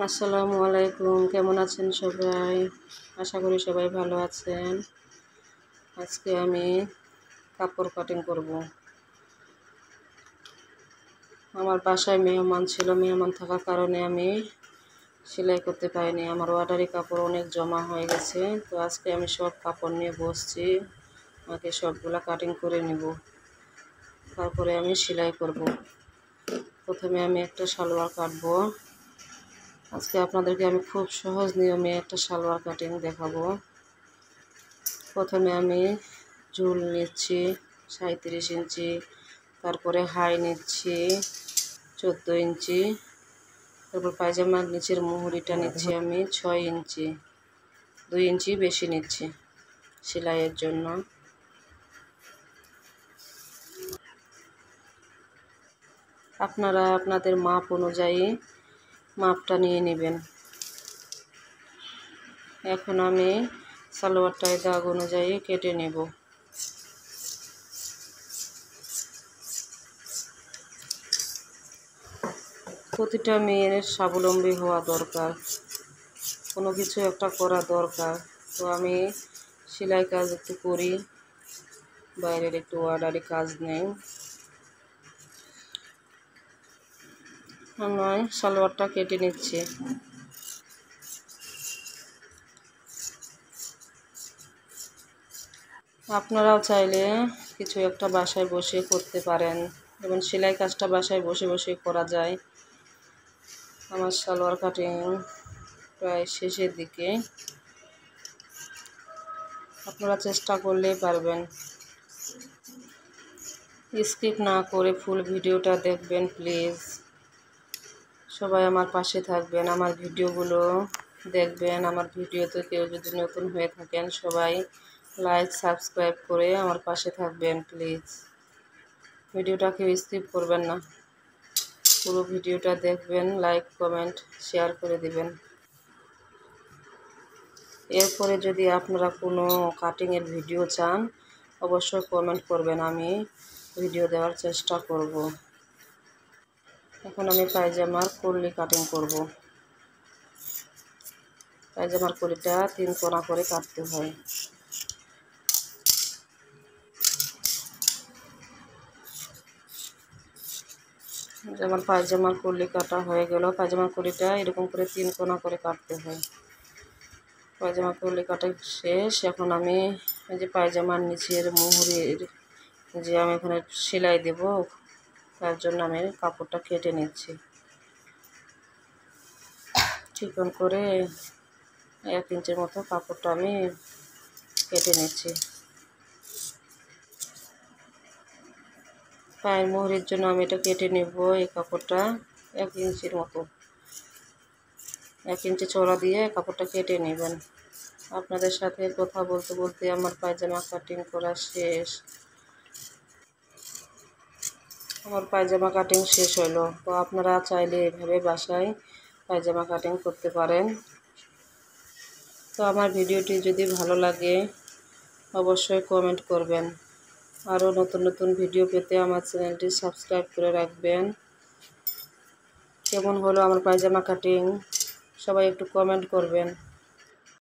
আসসালামু আলাইকুম, কেমন আছেন সবাই? আশা করি সবাই ভালো আছেন। আজকে আমি কাপড় কাটিং করব। আমার বাসায় মেহমান ছিল, মেহমান থাকার কারণে আমি সেলাই করতে পারিনি। আমার অর্ডারি কাপড় অনেক জমা হয়ে গেছে, তো আজকে আমি সব কাপড় নিয়ে বসছি। আমাকে সবগুলা কাটিং করে নিব, তারপরে আমি সেলাই করব। প্রথমে আমি একটা সালোয়ার কাটবো। আজকে আপনাদেরকে আমি খুব সহজ নিয়মে একটা সালোয়ার কাটিং দেখাবো। প্রথমে আমি ঝুল নিচ্ছি 37 ইঞ্চি, তারপরে হাই নিচ্ছি 14 ইঞ্চি, তারপর পায়জামার নিচের মুহুরিটা নিচ্ছি আমি 6 ইঞ্চি, 2 ইঞ্চি বেশি নিচ্ছি সেলাইয়ের জন্য। আপনারা আপনাদের মাপ অনুযায়ী মাপটা নিয়ে নেবেন। এখন আমি সালোয়ারটায় দাগ অনুযায়ী কেটে নেব। প্রতিটা মেয়ের স্বাবলম্বী হওয়া দরকার, কোনো কিছু একটা করা দরকার। তো আমি সেলাই কাজ একটু করি, বাইরের একটু অর্ডারি কাজ নেই। আমি সালোয়ারটা কেটে নিচ্ছি। আপনারাও চাইলে কিছু একটা বাসায় বসে করতে পারেন, যেমন সেলাই কাজটা বাসায় বসে বসে করা যায়। আমার সালোয়ার কাটিং প্রায় শেষের দিকে, আপনারা চেষ্টা করলেই পারবেন। স্কিপ না করে ফুল ভিডিওটা দেখবেন প্লিজ। সবাই আমার পাশে থাকবেন, আমার ভিডিওগুলো দেখবেন। আমার ভিডিওতে কেউ যদি নতুন হয়ে থাকেন সবাই লাইক সাবস্ক্রাইব করে আমার পাশে থাকবেন প্লিজ। ভিডিওটা কেউ স্কিপ করবেন না, পুরো ভিডিওটা দেখবেন, লাইক কমেন্ট শেয়ার করে দিবেন। এরপরে যদি আপনারা কোনো কাটিংয়ের ভিডিও চান অবশ্যই কমেন্ট করবেন, আমি ভিডিও দেওয়ার চেষ্টা করব। এখন আমি পায়জামার কলি কাটিং করব। পায়জামার কলিটা 3 কোণা করে কাটতে হয়। আমার পায়জামার কলি কাটা হয়ে গেল। পায়জামার কলিটা এরকম করে 3 কোণা করে কাটতে হয়। পায়জামার কলি কাটা শেষ। এখন আমি এই যে পায়জামার নিচের মুহুরির যে আমি এখানে সেলাই দেব, তার জন্য আমি কাপড়টা কেটে নিচ্ছি। চিকন করে 1 ইঞ্চির মতো কাপড়টা আমি কেটে নিচ্ছি। পায়ের মুহুরির জন্য আমি এটা কেটে নেব। এই কাপড়টা 1 ইঞ্চির মতো, 1 ইঞ্চি চওড়া দিয়ে কাপড়টা কেটে নেবেন। আপনাদের সাথে কথা বলতে বলতে আমার পায়জামা কাটিং করা শেষ। আমার পায়জামা কাটিং শেষ হলো। তো আপনারা চাইলে এভাবে বাসায় পায়জামা কাটিং করতে পারেন। তো আমার ভিডিওটি যদি ভালো লাগে অবশ্যই কমেন্ট করবেন। আরও নতুন নতুন ভিডিও পেতে আমার চ্যানেলটি সাবস্ক্রাইব করে রাখবেন। কেমন হলো আমার পায়জামা কাটিং সবাই একটু কমেন্ট করবেন।